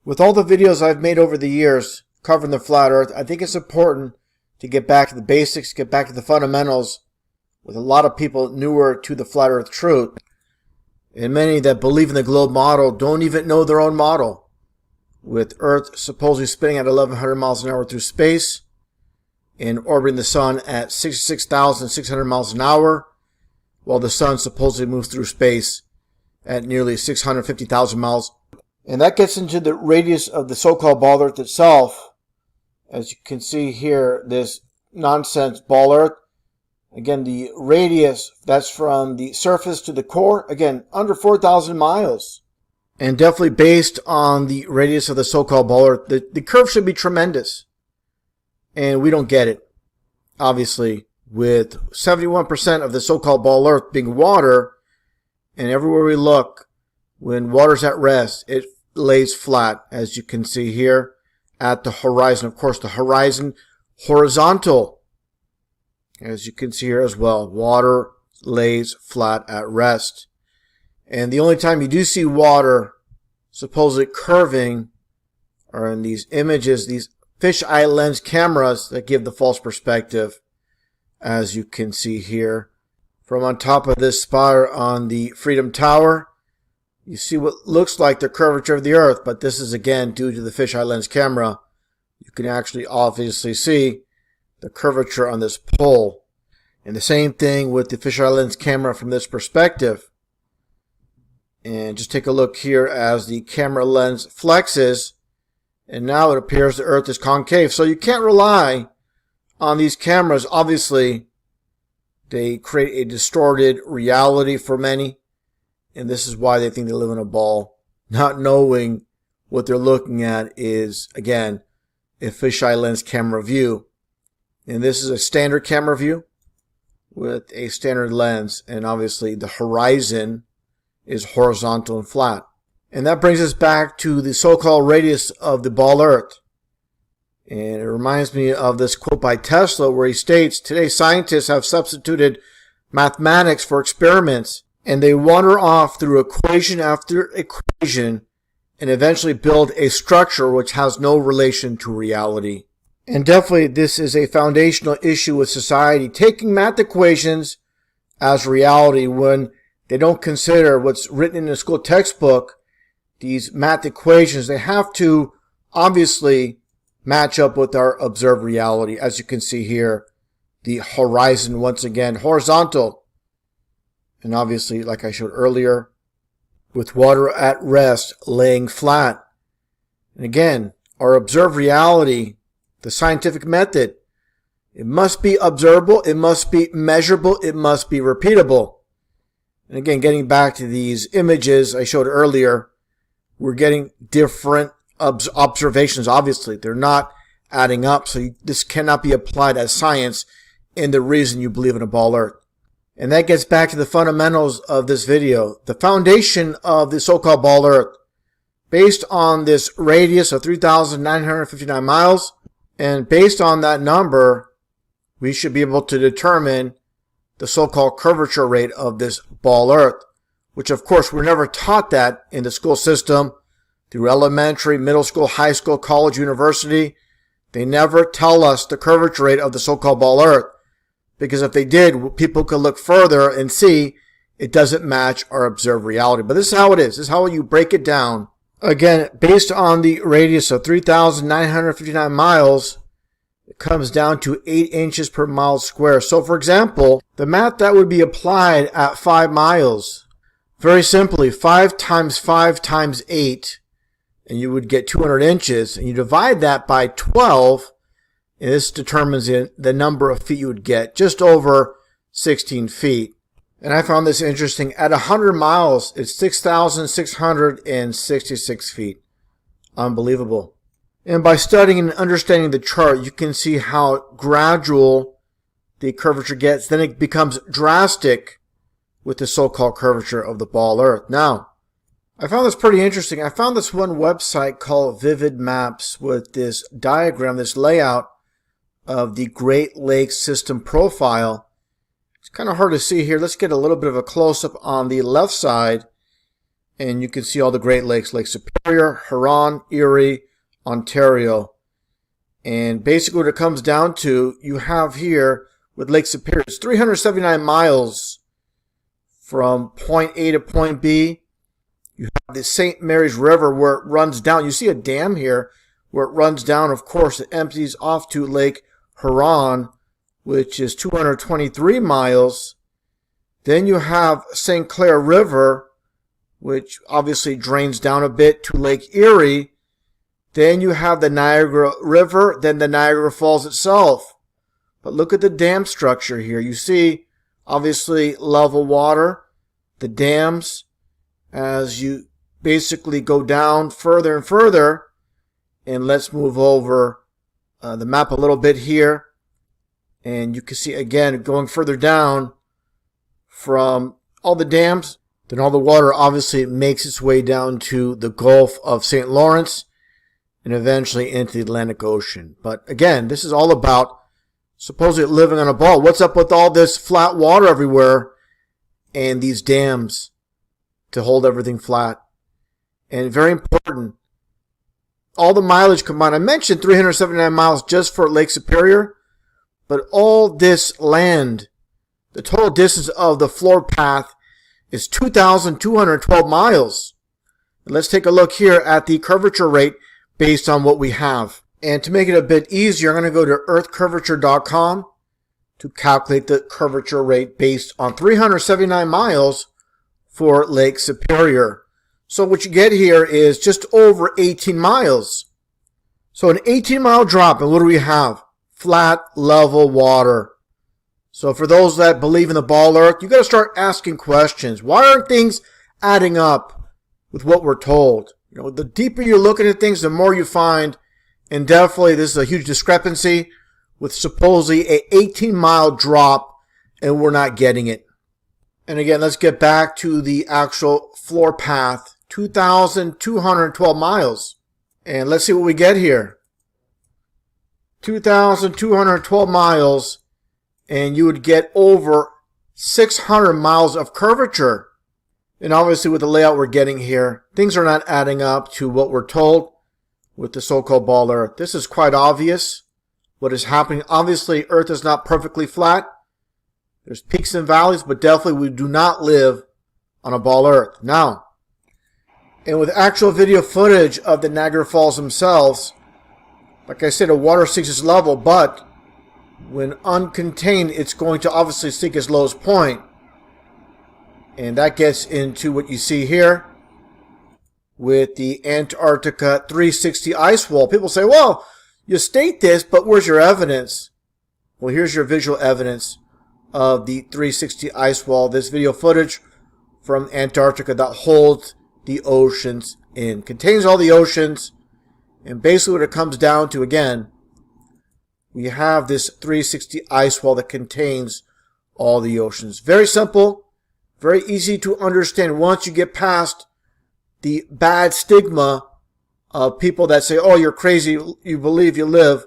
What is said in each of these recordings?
With all the videos I've made over the years covering the flat earth, I think it's important to get back to the basics, get back to the fundamentals with a lot of people newer to the flat earth truth. And many that believe in the globe model don't even know their own model. With Earth supposedly spinning at 1,100 miles an hour through space and orbiting the sun at 66,600 miles an hour, while the sun supposedly moves through space at nearly 650,000 miles. And that gets into the radius of the so-called ball earth itself. As you can see here, this nonsense ball earth. Again, the radius, that's from the surface to the core, again, under 4,000 miles. And definitely based on the radius of the so-called ball earth, the curve should be tremendous. And we don't get it. Obviously, with 71% of the so-called ball earth being water, and everywhere we look, when water's at rest, it lays flat, as you can see here, at the horizon. Of course, the horizon, horizontal. As you can see here as well, water lays flat at rest. And the only time you do see water supposedly curving are in these images, these fisheye lens cameras that give the false perspective, as you can see here. From on top of this spire on the Freedom Tower, you see what looks like the curvature of the Earth, but this is again due to the fisheye lens camera. You can actually obviously see the curvature on this pole. And the same thing with the fisheye lens camera from this perspective. And just take a look here as the camera lens flexes, and now it appears the Earth is concave. So you can't rely on these cameras. Obviously, they create a distorted reality for many, and this is why they think they live in a ball, not knowing what they're looking at is, again, a fisheye lens camera view. And this is a standard camera view with a standard lens, and obviously the horizon is horizontal and flat. And that brings us back to the so-called radius of the ball earth. And it reminds me of this quote by Tesla where he states, "Today scientists have substituted mathematics for experiments, and they wander off through equation after equation and eventually build a structure which has no relation to reality." And definitely this is a foundational issue with society, taking math equations as reality when they don't consider what's written in the school textbook. These math equations, they have to obviously match up with our observed reality. As you can see here, the horizon once again horizontal. And obviously, like I showed earlier, with water at rest laying flat. And again, our observed reality, the scientific method, it must be observable, it must be measurable, it must be repeatable. And again, getting back to these images I showed earlier, we're getting different observations. Obviously, they're not adding up, so this cannot be applied as science in the reason you believe in a ball earth. And that gets back to the fundamentals of this video. The foundation of the so-called ball earth, based on this radius of 3,959 miles, and based on that number, we should be able to determine the so-called curvature rate of this ball earth, which of course we're never taught that in the school system through elementary, middle school, high school, college, university. They never tell us the curvature rate of the so-called ball earth, because if they did, people could look further and see it doesn't match our observed reality. But this is how it is. This is how you break it down. Again, based on the radius of 3,959 miles, it comes down to 8 inches per mile square. So for example, the math that would be applied at 5 miles, very simply, 5 times 5 times 8, and you would get 200 inches, and you divide that by 12, and this determines the number of feet you would get, just over 16 feet. And I found this interesting. At 100 miles, it's 6,666 feet. Unbelievable. And by studying and understanding the chart, you can see how gradual the curvature gets. Then it becomes drastic with the so-called curvature of the ball earth. Now, I found this pretty interesting. I found this one website called Vivid Maps with this diagram, this layout of the Great Lakes system profile. It's kind of hard to see here. Let's get a little bit of a close-up on the left side. And you can see all the Great Lakes, Lake Superior, Huron, Erie, Ontario. And basically what it comes down to, you have here with Lake Superior, it's 379 miles from point A to point B. You have the St. Mary's River where it runs down. You see a dam here where it runs down. Of course, it empties off to Lake Huron, which is 223 miles. Then you have St. Clair River, which obviously drains down a bit to Lake Erie. Then you have the Niagara River, then the Niagara Falls itself. But look at the dam structure here. You see, obviously, level water, the dams, as you basically go down further and further. And let's move over the map a little bit here. And you can see, again, going further down from all the dams, then all the water obviously makes its way down to the Gulf of St. Lawrence and eventually into the Atlantic Ocean. But again, this is all about supposedly living on a ball. What's up with all this flat water everywhere and these dams to hold everything flat? And very important, all the mileage combined. I mentioned 379 miles just for Lake Superior, but all this land, the total distance of the floor path is 2,212 miles. And let's take a look here at the curvature rate based on what we have. And to make it a bit easier, I'm going to go to earthcurvature.com to calculate the curvature rate based on 379 miles for Lake Superior. So what you get here is just over 18 miles. So an 18-mile drop, and what do we have? Flat, level water. So for those that believe in the ball earth, you got to start asking questions. Why aren't things adding up with what we're told? You know, the deeper you're looking at things, the more you find. And definitely this is a huge discrepancy with supposedly a 18-mile drop, and we're not getting it. And again, let's get back to the actual floor path, 2,212 miles. And let's see what we get here. 2,212 miles, and you would get over 600 miles of curvature. And obviously with the layout we're getting here, things are not adding up to what we're told with the so-called ball earth. This is quite obvious what is happening. Obviously, earth is not perfectly flat. There's peaks and valleys, but definitely we do not live on a ball earth. Now, and with actual video footage of the Niagara Falls themselves, like I said, the water sinks its level, but when uncontained, it's going to obviously sink its lowest point. And that gets into what you see here with the Antarctica 360 ice wall. People say, well, you state this, but where's your evidence? Well, here's your visual evidence of the 360 ice wall. This video footage from Antarctica that holds the oceans in, contains all the oceans. And basically what it comes down to, again, we have this 360 ice wall that contains all the oceans. Very simple, very easy to understand once you get past the bad stigma of people that say, oh, you're crazy, you believe you live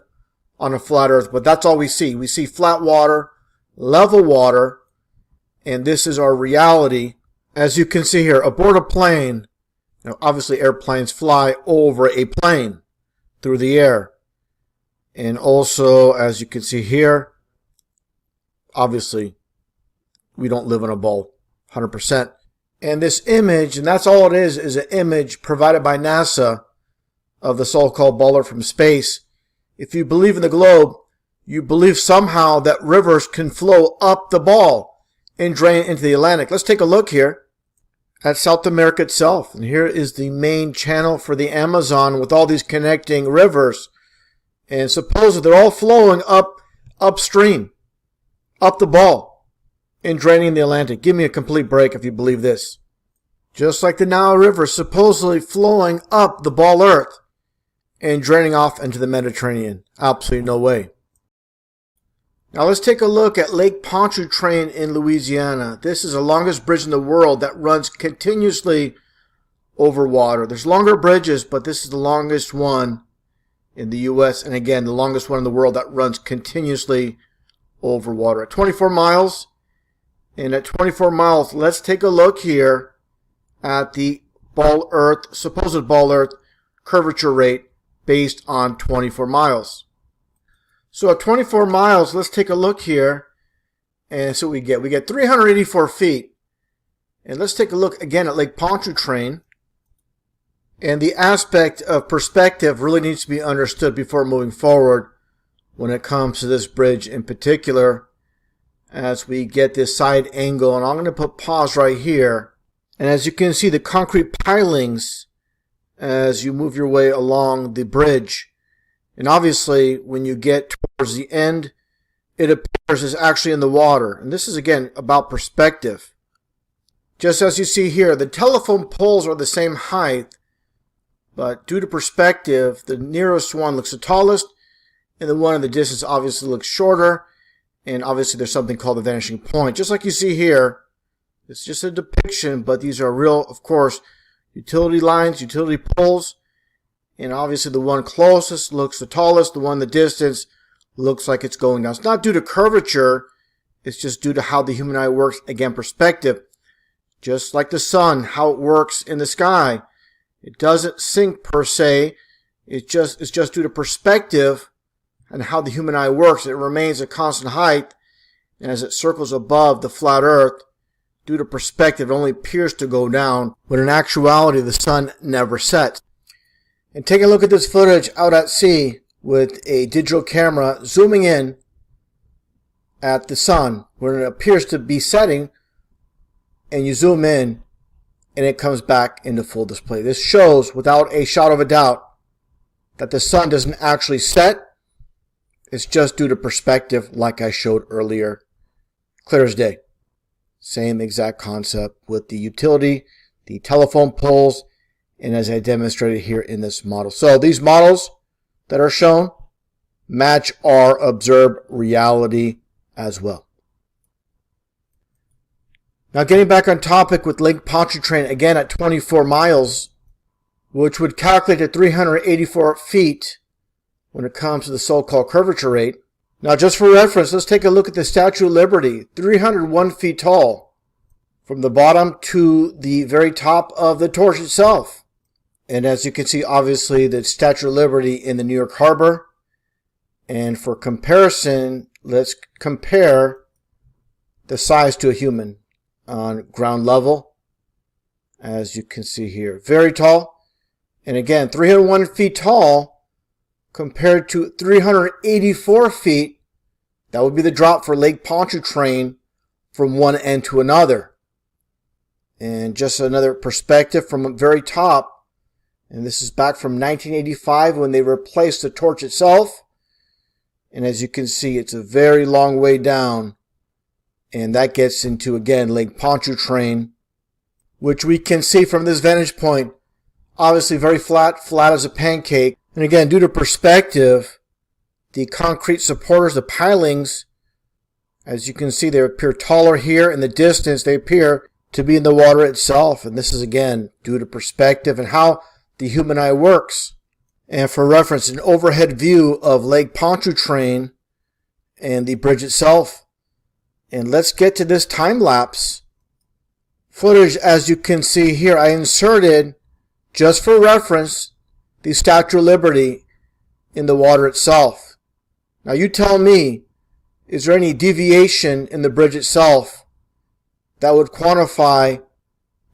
on a flat earth. But that's all we see. We see flat water, level water, and this is our reality. As you can see here, aboard a plane, you know, obviously airplanes fly over a plane through the air. And also, as you can see here, obviously, we don't live in a ball, 100%. And this image, and that's all it is an image provided by NASA of the so-called ball earth from space. If you believe in the globe, you believe somehow that rivers can flow up the ball and drain into the Atlantic. Let's take a look here at South America itself. And here is the main channel for the Amazon with all these connecting rivers. And supposedly they're all flowing upstream, up the ball, and draining the Atlantic. Give me a complete break if you believe this. Just like the Nile River supposedly flowing up the ball earth and draining off into the Mediterranean. Absolutely no way. Now let's take a look at Lake Pontchartrain in Louisiana. This is the longest bridge in the world that runs continuously over water. There's longer bridges, but this is the longest one in the U.S. and again, the longest one in the world that runs continuously over water. At 24 miles, and at 24 miles, let's take a look here at the supposed ball earth curvature rate based on 24 miles. So at 24 miles, let's take a look here and see what we get. We get 384 feet. And let's take a look again at Lake Pontchartrain. And the aspect of perspective really needs to be understood before moving forward when it comes to this bridge in particular, as we get this side angle. And I'm going to put pause right here. And as you can see, the concrete pilings as you move your way along the bridge. And obviously, when you get towards the end, it appears it's actually in the water. And this is, again, about perspective. Just as you see here, the telephone poles are the same height, but due to perspective, the nearest one looks the tallest, and the one in the distance obviously looks shorter. And obviously, there's something called the vanishing point. Just like you see here, it's just a depiction, but these are real, of course, utility lines, utility poles. And obviously the one closest looks the tallest, the one in the distance looks like it's going down. It's not due to curvature, it's just due to how the human eye works. Again, perspective. Just like the sun, how it works in the sky. It doesn't sink per se, it's just due to perspective and how the human eye works. It remains a constant height, and as it circles above the flat earth, due to perspective, it only appears to go down, when in actuality the sun never sets. And take a look at this footage out at sea with a digital camera zooming in at the sun when it appears to be setting, and you zoom in and it comes back into full display. This shows without a shadow of a doubt that the sun doesn't actually set. It's just due to perspective, like I showed earlier. Clear as day. Same exact concept with the utility, the telephone poles, and as I demonstrated here in this model. So these models that are shown match our observed reality as well. Now getting back on topic with Lake Pontchartrain, again at 24 miles, which would calculate at 384 feet when it comes to the so-called curvature rate. Now just for reference, let's take a look at the Statue of Liberty, 301 feet tall, from the bottom to the very top of the torch itself. And as you can see, obviously, the Statue of Liberty in the New York Harbor. And for comparison, let's compare the size to a human on ground level. As you can see here, very tall. And again, 301 feet tall compared to 384 feet. That would be the drop for Lake Pontchartrain from one end to another. And just another perspective from the very top. And this is back from 1985 when they replaced the torch itself. And as you can see, it's a very long way down. And that gets into, again, Lake Pontchartrain, which we can see from this vantage point. Obviously very flat as a pancake. And again, due to perspective, the concrete supporters, the pilings, as you can see, they appear taller here. In the distance, they appear to be in the water itself. And this is, again, due to perspective and how the human eye works. And for reference, an overhead view of Lake Pontchartrain and the bridge itself. And let's get to this time-lapse footage. As you can see here, I inserted, just for reference, the Statue of Liberty in the water itself. Now you tell me, is there any deviation in the bridge itself that would quantify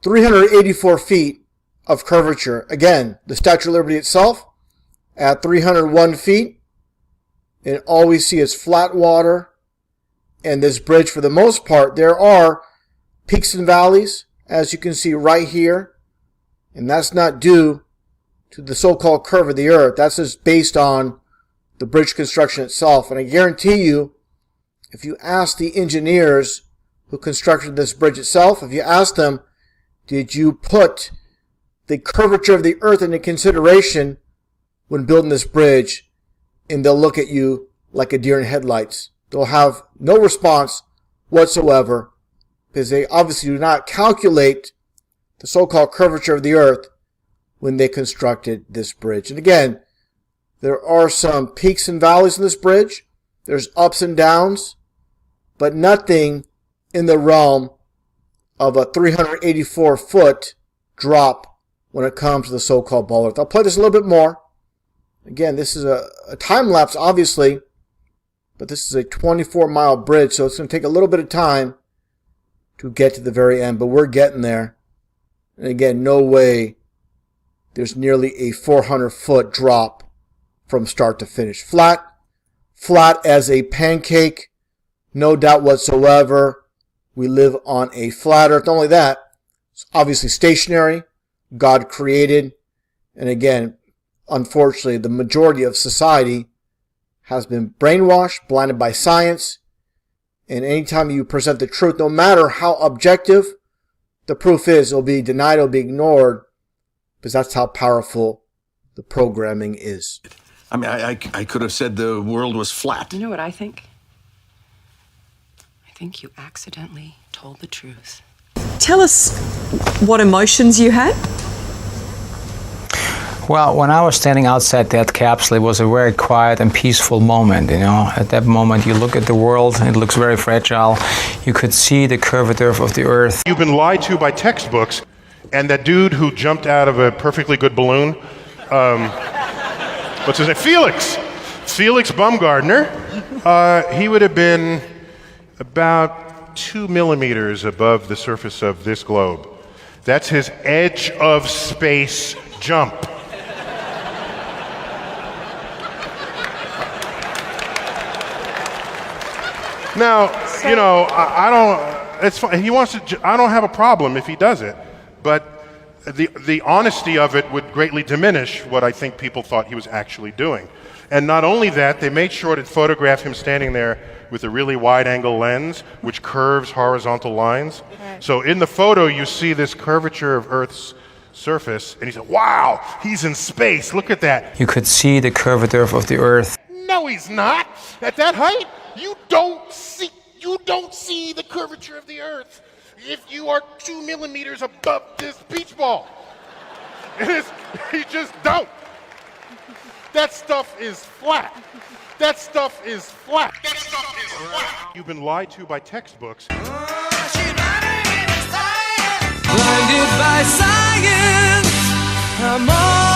384 feet of curvature? Again, the Statue of Liberty itself at 301 feet, and all we see is flat water. And this bridge, for the most part, there are peaks and valleys, as you can see right here. And that's not due to the so-called curve of the earth. That's just based on the bridge construction itself. And I guarantee you, if you ask the engineers who constructed this bridge itself, if you ask them, did you put the curvature of the earth into consideration when building this bridge? And they'll look at you like a deer in headlights. They'll have no response whatsoever, because they obviously do not calculate the so-called curvature of the earth when they constructed this bridge. And again, there are some peaks and valleys in this bridge. There's ups and downs, but nothing in the realm of a 384-foot drop when it comes to the so-called ball earth. I'll play this a little bit more. Again, this is a time lapse, obviously, but this is a 24-mile bridge, so it's going to take a little bit of time to get to the very end, but we're getting there. And again, no way there's nearly a 400-foot drop from start to finish. Flat as a pancake, no doubt whatsoever. We live on a flat earth. Not only that, it's obviously stationary, God created, and again, unfortunately, the majority of society has been brainwashed, blinded by science, and anytime you present the truth, no matter how objective the proof is, it'll be denied, it'll be ignored, because that's how powerful the programming is. I mean, I could have said the world was flat. You know what I think? I think you accidentally told the truth. Tell us what emotions you had. Well, when I was standing outside that capsule, it was a very quiet and peaceful moment, you know. At that moment, you look at the world, it looks very fragile. You could see the curvature of the Earth. You've been lied to by textbooks, and that dude who jumped out of a perfectly good balloon, what's his name? Felix Baumgartner, he would have been about 2 millimeters above the surface of this globe. That's his edge of space jump. Now, you know, I don't. It's fine. He wants to. I don't have a problem if he does it, but the honesty of it would greatly diminish what I think people thought he was actually doing. And not only that, they made sure to photograph him standing there with a really wide-angle lens, which curves horizontal lines. Right. So in the photo, you see this curvature of Earth's surface, and he said, "Wow, he's in space. Look at that." You could see the curvature of the Earth. No, he's not. At that height, you don't see the curvature of the Earth if you are 2 millimeters above this beach ball. You just don't. That stuff is flat. That stuff is flat. That stuff is flat. You've been lied to by textbooks. Blinded by science, I'm all